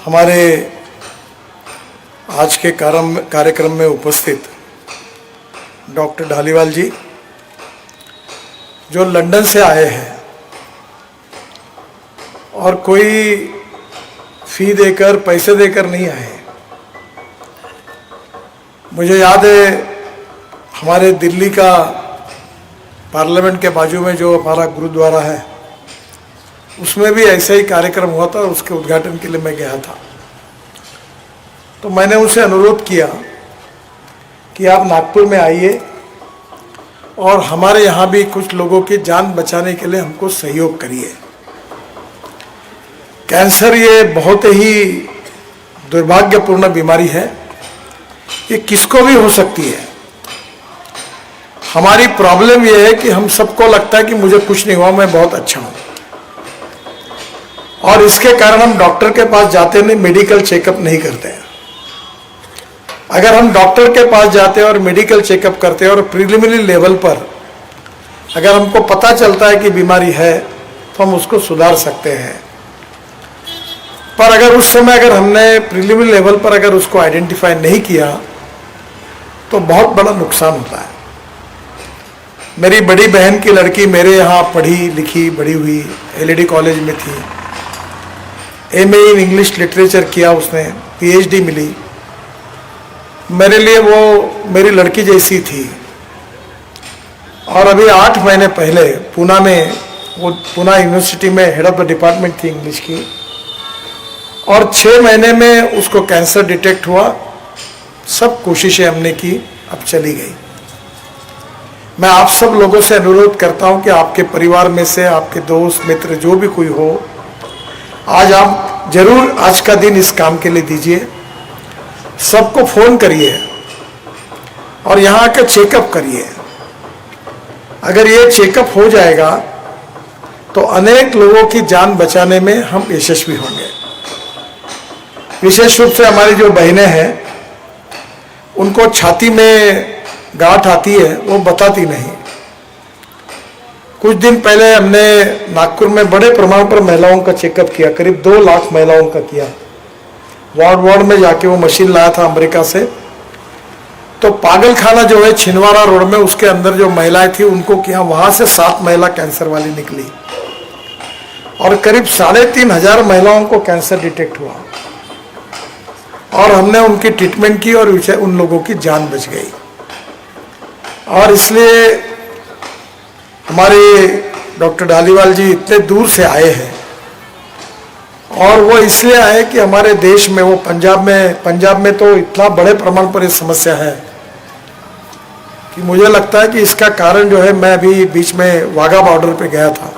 हमारे आज के कार्यक्रम में उपस्थित डॉक्टर ढालीवाल जी जो लंदन से आए हैं और कोई फी देकर पैसे देकर नहीं आए। मुझे याद है हमारे दिल्ली का पार्लियामेंट के बाजू में जो हमारा गुरुद्वारा है उसमें भी ऐसा ही कार्यक्रम हुआ था। उसके उद्घाटन के लिए मैं गया था तो मैंने उनसे अनुरोध किया कि आप नागपुर में आइए और हमारे यहाँ भी कुछ लोगों की जान बचाने के लिए हमको सहयोग करिए। कैंसर ये बहुत ही दुर्भाग्यपूर्ण बीमारी है, ये किसको भी हो सकती है। हमारी प्रॉब्लम ये है कि हम सबको लगता है कि मुझे कुछ नहीं हुआ, मैं बहुत अच्छा हूँ, और इसके कारण हम डॉक्टर के पास जाते नहीं, मेडिकल चेकअप नहीं करते हैं। अगर हम डॉक्टर के पास जाते हैं और मेडिकल चेकअप करते हैं और प्रिलिमिनरी लेवल पर अगर हमको पता चलता है कि बीमारी है तो हम उसको सुधार सकते हैं। पर अगर उस समय अगर हमने प्रिलिमिनरी लेवल पर अगर उसको आइडेंटिफाई नहीं किया तो बहुत बड़ा नुकसान होता है। मेरी बड़ी बहन की लड़की मेरे यहाँ पढ़ी लिखी बड़ी हुई, एलईडी कॉलेज में थी, एमए इन इंग्लिश लिटरेचर किया उसने, पीएचडी मिली। मेरे लिए वो मेरी लड़की जैसी थी। और अभी 8 महीने पहले पूना में, वो पूना यूनिवर्सिटी में हेड ऑफ द डिपार्टमेंट थी इंग्लिश की, और 6 महीने में उसको कैंसर डिटेक्ट हुआ। सब कोशिशें हमने की, अब चली गई। मैं आप सब लोगों से अनुरोध करता हूं कि आपके परिवार में से आपके दोस्त मित्र जो भी कोई हो, आज आप जरूर आज का दिन इस काम के लिए दीजिए। सबको फोन करिए और यहाँ आकर चेकअप करिए। अगर ये चेकअप हो जाएगा तो अनेक लोगों की जान बचाने में हम यशस्वी होंगे। विशेष रूप से हमारी जो बहनें हैं उनको छाती में गांठ आती है, वो बताती नहीं। कुछ दिन पहले हमने नागपुर में बड़े प्रमाण पर महिलाओं का चेकअप किया, करीब 2 लाख महिलाओं का किया। वार्ड में जाके वो मशीन लाया था अमेरिका से। तो पागल खाना जो है छिंदवाड़ा रोड में, उसके अंदर जो महिलाएं थी उनको किया, वहां से 7 महिला कैंसर वाली निकली और करीब 3,500 महिलाओं को कैंसर डिटेक्ट हुआ और हमने उनकी ट्रीटमेंट की और उन लोगों की जान बच गई। और इसलिए हमारे डॉक्टर ढालीवाल जी इतने दूर से आए हैं, और वो इसलिए आए कि हमारे देश में, वो पंजाब में तो इतना बड़े प्रमाण पर ये समस्या है कि मुझे लगता है कि इसका कारण जो है, मैं अभी बीच में वाघा बॉर्डर पे गया था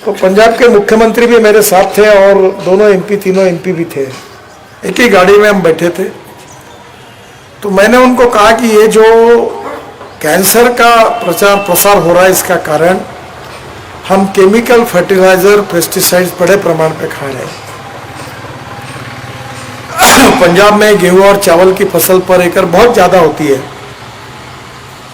तो पंजाब के मुख्यमंत्री भी मेरे साथ थे और तीनों एमपी भी थे। एक ही गाड़ी में हम बैठे थे। तो मैंने उनको कहा कि ये जो कैंसर का प्रचार प्रसार हो रहा है, इसका कारण हम केमिकल फर्टिलाइजर पेस्टिसाइड्स बड़े प्रमाण पे खा रहे हैं। पंजाब में गेहूं और चावल की फसल पर एकड़ बहुत ज्यादा होती है,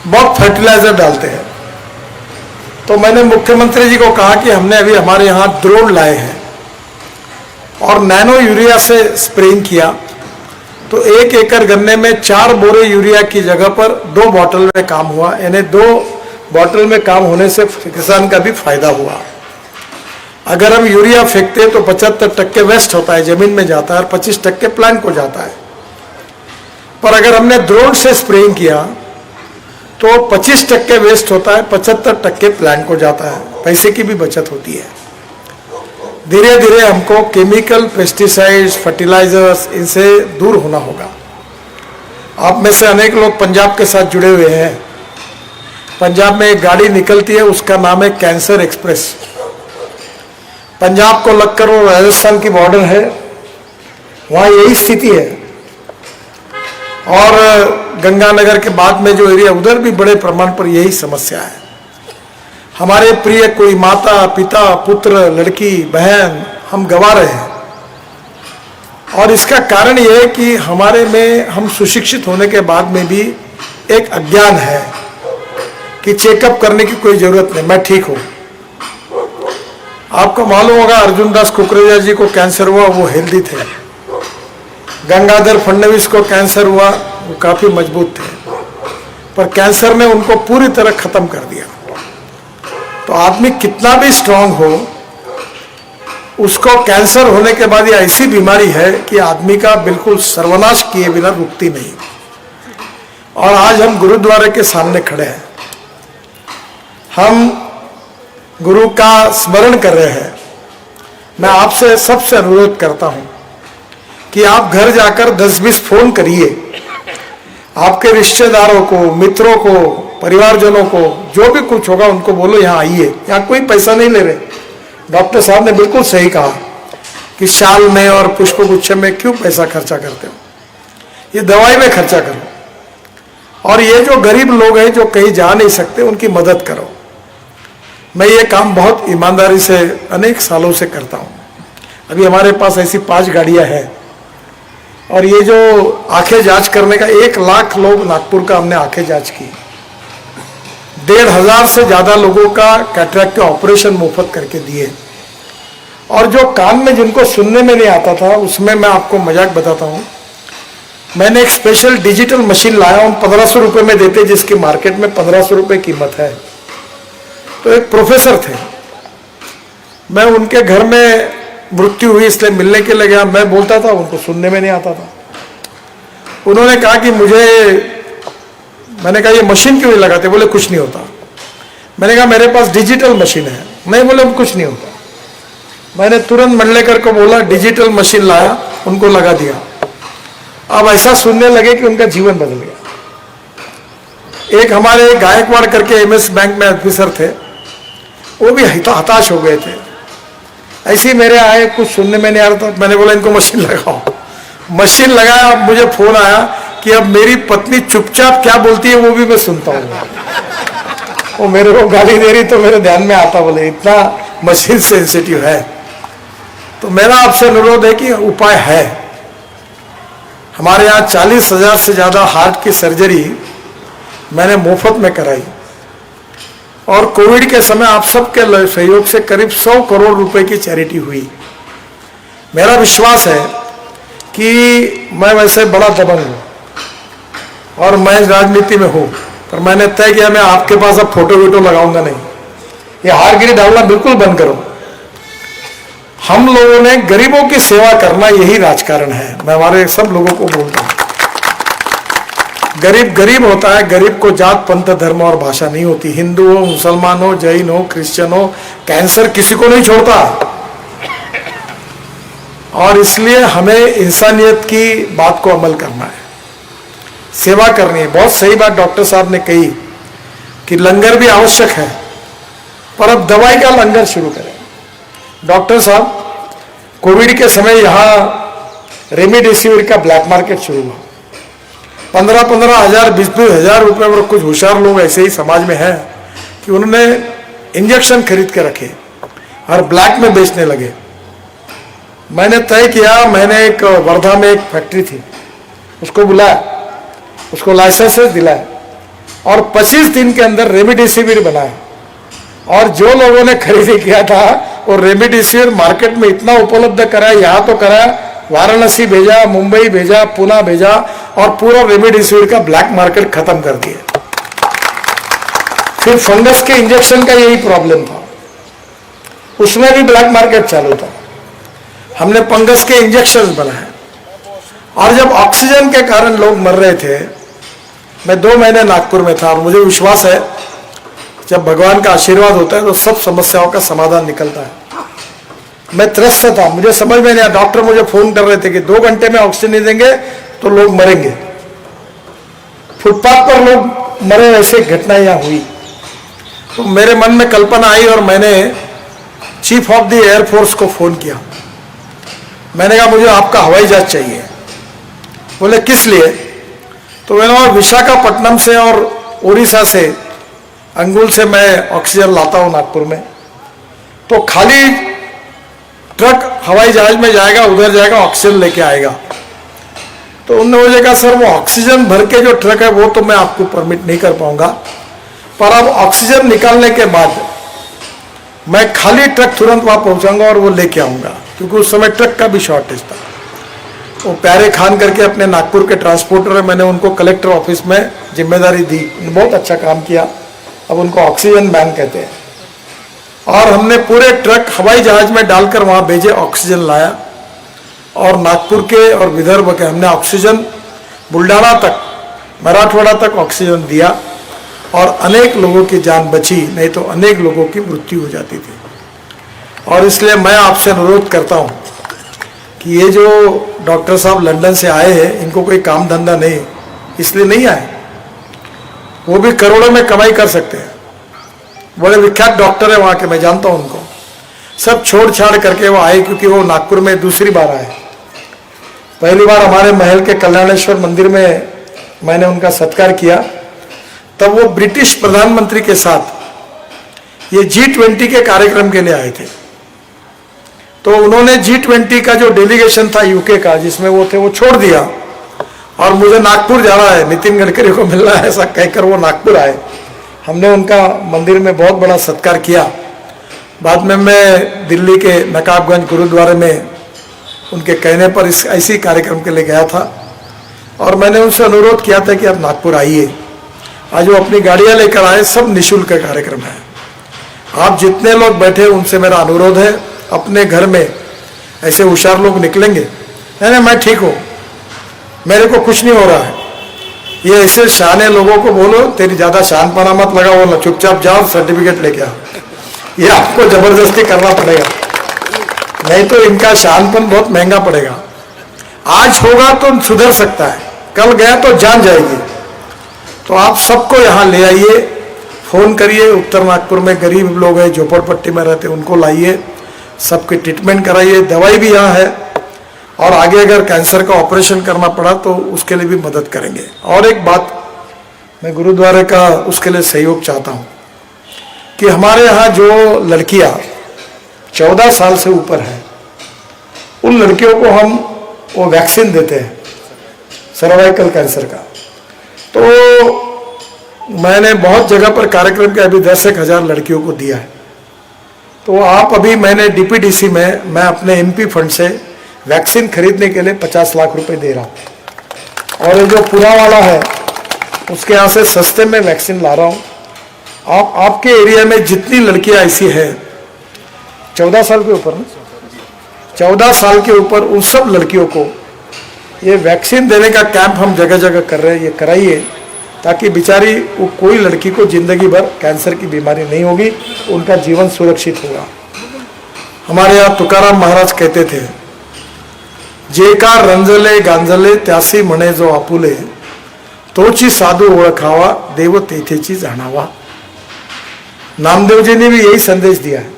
बहुत फर्टिलाइजर डालते हैं। तो मैंने मुख्यमंत्री जी को कहा कि हमने अभी हमारे यहाँ ड्रोन लाए हैं और नैनो यूरिया से स्प्रेइंग किया तो 1 एकड़ गन्ने में 4 बोरे यूरिया की जगह पर 2 बॉटल में काम हुआ। यानी 2 बॉटल में काम होने से किसान का भी फायदा हुआ। अगर हम यूरिया फेंकते तो 75% वेस्ट होता है, जमीन में जाता है, और 25% प्लांट को जाता है। पर अगर हमने ड्रोन से स्प्रेइंग किया तो 25% वेस्ट होता है, 75% प्लांट को जाता है, पैसे की भी बचत होती है। धीरे धीरे हमको केमिकल पेस्टिसाइड्स फर्टिलाइजर्स इनसे दूर होना होगा। आप में से अनेक लोग पंजाब के साथ जुड़े हुए हैं। पंजाब में एक गाड़ी निकलती है, उसका नाम है कैंसर एक्सप्रेस। पंजाब को लगकर वो राजस्थान की बॉर्डर है, वहाँ यही स्थिति है। और गंगानगर के बाद में जो एरिया, उधर भी बड़े प्रमाण पर यही समस्या है। हमारे प्रिय कोई माता पिता पुत्र लड़की बहन हम गंवा रहे हैं, और इसका कारण यह है कि हमारे में, हम सुशिक्षित होने के बाद में भी एक अज्ञान है कि चेकअप करने की कोई जरूरत नहीं, मैं ठीक हूं। आपको मालूम होगा अर्जुन दास कुकरेजा जी को कैंसर हुआ, वो हेल्दी थे। गंगाधर फडणवीस को कैंसर हुआ, वो काफी मजबूत थे, पर कैंसर ने उनको पूरी तरह खत्म कर दिया। तो आदमी कितना भी स्ट्रांग हो, उसको कैंसर होने के बाद ये ऐसी बीमारी है कि आदमी का बिल्कुल सर्वनाश किए बिना रुकती नहीं। और आज हम गुरुद्वारे के सामने खड़े हैं, हम गुरु का स्मरण कर रहे हैं। मैं आपसे सबसे अनुरोध करता हूं कि आप घर जाकर 10-20 फोन करिए, आपके रिश्तेदारों को, मित्रों को, परिवारजनों को, जो भी कुछ होगा उनको बोलो यहाँ आइए। यहाँ कोई पैसा नहीं ले रहे। डॉक्टर साहब ने बिल्कुल सही कहा कि शाल में और पुष्पगुच्छ में क्यों पैसा खर्चा करते हो, ये दवाई में खर्चा करो। और ये जो गरीब लोग हैं जो कहीं जा नहीं सकते, उनकी मदद करो। मैं ये काम बहुत ईमानदारी से अनेक सालों से करता हूँ। अभी हमारे पास ऐसी 5 गाड़ियाँ हैं, और ये जो आंखें जांच करने का 1 लाख लोग नागपुर का हमने आंखें जांच की। 1,500 से ज़्यादा लोगों का कैटरैक्ट के ऑपरेशन मुफ्त करके दिए। और जो कान में जिनको सुनने में नहीं आता था, उसमें मैं आपको मजाक बताता हूँ, मैंने एक स्पेशल डिजिटल मशीन लाया हूँ। 1500 रुपये में देते, जिसकी मार्केट में 1500 रुपये कीमत है। तो एक प्रोफेसर थे, मैं उनके घर में मृत्यु हुई इसलिए मिलने के लिए गया। मैं बोलता था, उनको सुनने में नहीं आता था। उन्होंने कहा कि मैंने कहा ये मशीन क्यों नहीं लगाते? बोले कुछ नहीं होता। मैंने कहा मेरे पास डिजिटल मशीन है। नहीं, बोले कुछ नहीं होता। मैंने तुरंत मंडलेकर को बोला, डिजिटल मशीन लाया, उनको लगा दिया। अब ऐसा सुनने लगे कि उनका जीवन बदल गया। एक हमारे गायकवाड़ करके MS बैंक में ऑफिसर थे, वो भी हताश हो गए थे। ऐसे ही मेरे आए, कुछ सुनने में नहीं आ रहा था। मैंने बोला इनको मशीन लगाओ। मशीन लगाया। अब मुझे फोन आया कि अब मेरी पत्नी चुपचाप क्या बोलती है वो भी मैं सुनता हूँ। वो मेरे को गाली दे रही तो मेरे ध्यान में आता, बोले इतना मशीन सेंसिटिव है। तो मेरा आपसे अनुरोध है कि उपाय है। हमारे यहाँ 40,000 से ज़्यादा हार्ट की सर्जरी मैंने मुफ्त में कराई। और कोविड के समय आप सबके सहयोग से करीब 100 करोड़ रुपए की चैरिटी हुई। मेरा विश्वास है कि मैं वैसे बड़ा दबंग हूँ और मैं राजनीति में हूँ, पर मैंने तय किया मैं आपके पास अब फोटो वीटो लगाऊंगा नहीं। ये हारगिरी डालना बिल्कुल बंद करो। हम लोगों ने गरीबों की सेवा करना, यही राजकारण है। मैं हमारे सब लोगों को बोलता हूँ, गरीब गरीब होता है। गरीब को जात, पंथ, धर्म और भाषा नहीं होती। हिंदू हो, मुसलमान हो, जैन हो, क्रिश्चियन हो, कैंसर किसी को नहीं छोड़ता। और इसलिए हमें इंसानियत की बात को अमल करना है, सेवा करनी है। बहुत सही बात डॉक्टर साहब ने कही कि लंगर भी आवश्यक है, पर अब दवाई का लंगर शुरू करें। डॉक्टर साहब, कोविड के समय यहाँ रेमडेसिविर का ब्लैक मार्केट शुरू हुआ। 15-15 हज़ार, 20-20 हज़ार रुपये में कुछ होशियार लोग ऐसे ही समाज में हैं कि उन्होंने इंजेक्शन खरीद के रखे और ब्लैक में बेचने लगे। मैंने तय किया, मैंने एक वर्धा में एक फैक्ट्री थी, उसको बुलाया, उसको लाइसेंस दिलाया और 25 दिन के अंदर रेमडेसिविर बनाया। और जो लोगों ने खरीदी किया था वो रेमडेसिविर मार्केट में इतना उपलब्ध कराया, यहाँ तो कराया, वाराणसी भेजा, मुंबई भेजा, पुणे भेजा, और पूरा रेमडेसिविर का ब्लैक मार्केट खत्म कर दिया। फिर फंगस के इंजेक्शन का यही प्रॉब्लम था, उसमें भी ब्लैक मार्केट चालू था। हमने फंगस के इंजेक्शन बनाए। और जब ऑक्सीजन के कारण लोग मर रहे थे, मैं 2 महीने नागपुर में था और मुझे विश्वास है जब भगवान का आशीर्वाद होता है तो सब समस्याओं का समाधान निकलता है। मैं त्रस्त था, मुझे समझ में नहीं आया। डॉक्टर मुझे फोन कर रहे थे कि 2 घंटे में ऑक्सीजन नहीं देंगे तो लोग मरेंगे। फुटपाथ पर लोग मरे, ऐसे घटनाएं यहाँ हुई। तो मेरे मन में कल्पना आई और मैंने चीफ ऑफ द एयरफोर्स को फोन किया। मैंने कहा मुझे आपका हवाई जहाज चाहिए। बोले किस लिए? तो मैंने कहा विशाखापट्टनम से और उड़ीसा से, अंगुल से मैं ऑक्सीजन लाता हूँ नागपुर में, तो खाली ट्रक हवाई जहाज में जाएगा, उधर जाएगा, ऑक्सीजन लेके आएगा। तो उन्होंने मुझे कहा सर वो ऑक्सीजन भर के जो ट्रक है वो तो मैं आपको परमिट नहीं कर पाऊंगा, पर अब ऑक्सीजन निकालने के बाद मैं खाली ट्रक तुरंत वहाँ पहुँचाऊँगा और वो लेके आऊँगा, क्योंकि उस समय ट्रक का भी शॉर्टेज था। वो प्यारे खान करके अपने नागपुर के ट्रांसपोर्टर है, मैंने उनको कलेक्टर ऑफिस में जिम्मेदारी दी, बहुत अच्छा काम किया। अब उनको ऑक्सीजन मैन कहते हैं। और हमने पूरे ट्रक हवाई जहाज में डालकर वहाँ भेजे, ऑक्सीजन लाया। और नागपुर के और विदर्भ के हमने ऑक्सीजन बुल्ढाना तक, मराठवाड़ा तक ऑक्सीजन दिया और अनेक लोगों की जान बची, नहीं तो अनेक लोगों की मृत्यु हो जाती थी। और इसलिए मैं आपसे अनुरोध करता हूँ कि ये जो डॉक्टर साहब लंदन से आए हैं, इनको कोई काम धंधा नहीं, इसलिए नहीं आए। वो भी करोड़ों में कमाई कर सकते हैं, बड़े विख्यात डॉक्टर है वहाँ के, मैं जानता हूँ उनको। सब छोड़ छाड़ करके वो आए, क्योंकि वो नागपुर में दूसरी बार आए। पहली बार हमारे महल के कल्याणेश्वर मंदिर में मैंने उनका सत्कार किया, तब वो ब्रिटिश प्रधानमंत्री के साथ ये G20 के कार्यक्रम के लिए आए थे। तो उन्होंने G20 का जो डेलीगेशन था यूके का, जिसमें वो थे, वो छोड़ दिया और मुझे नागपुर जाना है, नितिन गडकरी को मिलना है, ऐसा कहकर वो नागपुर आए। हमने उनका मंदिर में बहुत बड़ा सत्कार किया। बाद में मैं दिल्ली के नकाबगंज गुरुद्वारे में उनके कहने पर इस ऐसी कार्यक्रम के लिए गया था और मैंने उनसे अनुरोध किया था कि आप नागपुर आइए। आज वो अपनी गाड़ियाँ लेकर आए, सब निःशुल्क का कार्यक्रम है। आप जितने लोग बैठे उनसे मेरा अनुरोध है, अपने घर में ऐसे होशियार लोग निकलेंगे, नहीं मैं ठीक हूँ, मेरे को कुछ नहीं हो रहा है, ये ऐसे शाने लोगों को बोलो तेरी ज़्यादा शानपना मत लगा, बोलना चुपचाप जाओ सर्टिफिकेट लेके आओ। ये आपको जबरदस्ती करना पड़ेगा, नहीं तो इनका शानपन बहुत महंगा पड़ेगा। आज होगा तो सुधर सकता है, कल गया तो जान जाएगी। तो आप सबको यहाँ ले आइए, फ़ोन करिए। उत्तर नागपुर में गरीब लोग हैं, झोपड़पट्टी में रहते, उनको लाइए, सबकी ट्रीटमेंट कराइए, दवाई भी यहाँ है। और आगे अगर कैंसर का ऑपरेशन करना पड़ा तो उसके लिए भी मदद करेंगे। और एक बात मैं गुरुद्वारे का उसके लिए सहयोग चाहता हूँ कि हमारे यहाँ जो लड़कियाँ 14 साल से ऊपर हैं, उन लड़कियों को हम वो वैक्सीन देते हैं सर्वाइकल कैंसर का। तो मैंने बहुत जगह पर कार्यक्रम के अभी 10-1 हज़ार लड़कियों को दिया है। तो आप अभी मैंने DPDC में मैं अपने MP फंड से वैक्सीन खरीदने के लिए 50 लाख रुपए दे रहा हूँ। और ये जो पूरा वाला है उसके यहाँ से सस्ते में वैक्सीन ला रहा हूँ। आपके एरिया में जितनी लड़कियाँ ऐसी है 14 साल के ऊपर, 14 साल के ऊपर, उन सब लड़कियों को ये वैक्सीन देने का कैंप हम जगह जगह कर रहे हैं। ये कराइए ताकि बेचारी वो कोई लड़की को जिंदगी भर कैंसर की बीमारी नहीं होगी, उनका जीवन सुरक्षित होगा। हमारे यहाँ तुकाराम महाराज कहते थे, जे का रंजले गांजले त्यासी म्हणे जो आपुले, तोची साधू ओळखावा देव तेथेची जाणावा। नामदेव जी ने भी यही संदेश दिया है।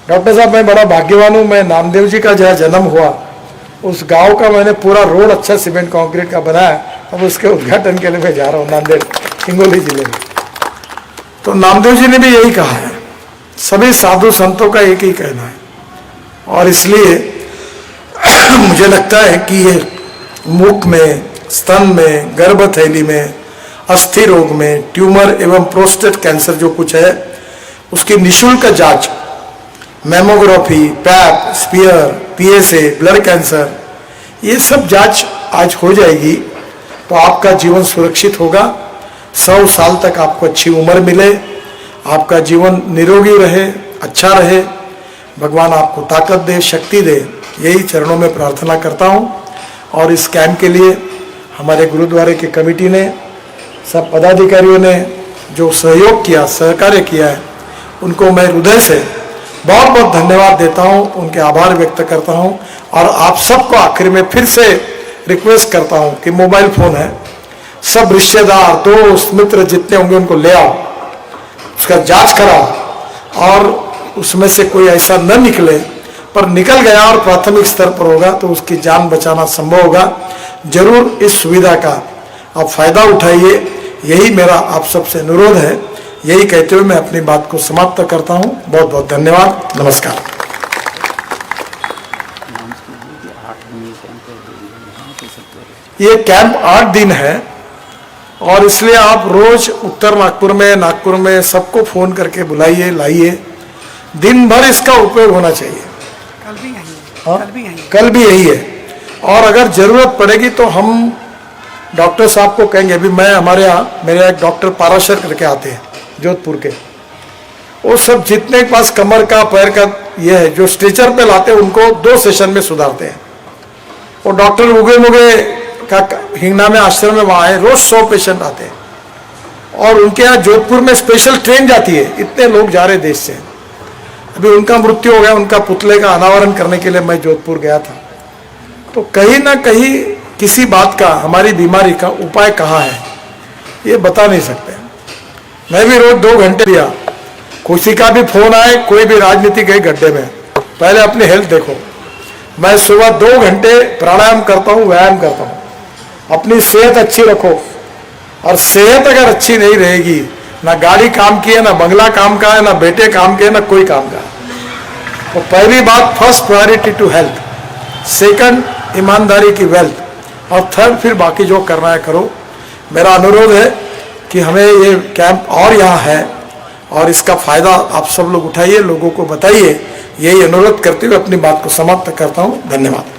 डॉक्टर साहब, मैं बड़ा भाग्यवान हूँ, मैं नामदेव जी का जहाँ जन्म हुआ उस गांव का मैंने पूरा रोड अच्छा सीमेंट कंक्रीट का बनाया। अब उसके उद्घाटन के लिए मैं जा रहा हूँ नांदेड़, हिंगोली जिले में। तो नामदेव जी ने भी यही कहा है, सभी साधु संतों का एक ही कहना है। और इसलिए मुझे लगता है कि ये मुख में, स्तन में, गर्भथैली में, अस्थि रोग में, ट्यूमर एवं प्रोस्टेट कैंसर जो कुछ है उसकी निःशुल्क जांच, mammography, pap, smear, PSA, blood cancer, ये सब जांच आज हो जाएगी तो आपका जीवन सुरक्षित होगा। 100 साल तक आपको अच्छी उम्र मिले, आपका जीवन निरोगी रहे, अच्छा रहे, भगवान आपको ताकत दे, शक्ति दे, यही चरणों में प्रार्थना करता हूँ। और इस कैंप के लिए हमारे गुरुद्वारे की कमेटी ने, सब पदाधिकारियों ने जो सहयोग किया, सहकार्य किया है, उनको मैं हृदय से बहुत बहुत धन्यवाद देता हूँ, उनके आभार व्यक्त करता हूँ। और आप सबको आखिर में फिर से रिक्वेस्ट करता हूँ कि मोबाइल फ़ोन है, सब रिश्तेदार, दोस्त, मित्र जितने होंगे उनको ले आओ, उसका जांच कराओ और उसमें से कोई ऐसा न निकले, पर निकल गया और प्राथमिक स्तर पर होगा तो उसकी जान बचाना संभव होगा। जरूर इस सुविधा का आप फायदा उठाइए, यही मेरा आप सबसे अनुरोध है। यही कहते हुए मैं अपनी बात को समाप्त करता हूं। बहुत बहुत धन्यवाद, नमस्कार। ये कैंप 8 दिन है और इसलिए आप रोज उत्तर नागपुर में सबको फोन करके बुलाइए, लाइए। दिन भर इसका उपयोग होना चाहिए। कल भी यही है। हाँ? कल भी यही है। कल भी यही है। और अगर जरूरत पड़ेगी तो हम डॉक्टर साहब को कहेंगे। अभी मैं हमारे यहाँ मेरे एक डॉक्टर पाराशर करके आते हैं जोधपुर के, वो सब जितने के पास कमर का पैर का ये है जो स्ट्रेचर पे लाते हैं उनको 2 सेशन में सुधारते हैं। वो डॉक्टर उगे मुगे का हिंगना में आश्रम में वहाँ है, रोज 100 पेशेंट आते हैं और उनके यहाँ जोधपुर में स्पेशल ट्रेन जाती है, इतने लोग जा रहे देश से। अभी उनका मृत्यु हो गया, उनका पुतले का अनावरण करने के लिए मैं जोधपुर गया था। तो कहीं ना कहीं किसी बात का, हमारी बीमारी का उपाय कहाँ है ये बता नहीं सकते। मैं भी रोज 2 घंटे दिया, किसी का भी फोन आए, कोई भी राजनीति गए गड्ढे में, पहले अपनी हेल्थ देखो। मैं सुबह 2 घंटे प्राणायाम करता हूँ, व्यायाम करता हूँ। अपनी सेहत अच्छी रखो, और सेहत अगर अच्छी नहीं रहेगी, ना गाड़ी काम की है, ना बंगला काम का है, ना बेटे काम के है, ना कोई काम का। तो पहली बात, first priority to health, second ईमानदारी की वेल्थ, और थर्ड फिर बाकी जो करना है करो। मेरा अनुरोध है कि हमें ये कैंप और यहाँ है और इसका फायदा आप सब लोग उठाइए, लोगों को बताइए। यही अनुरोध करते हुए अपनी बात को समाप्त करता हूँ। धन्यवाद।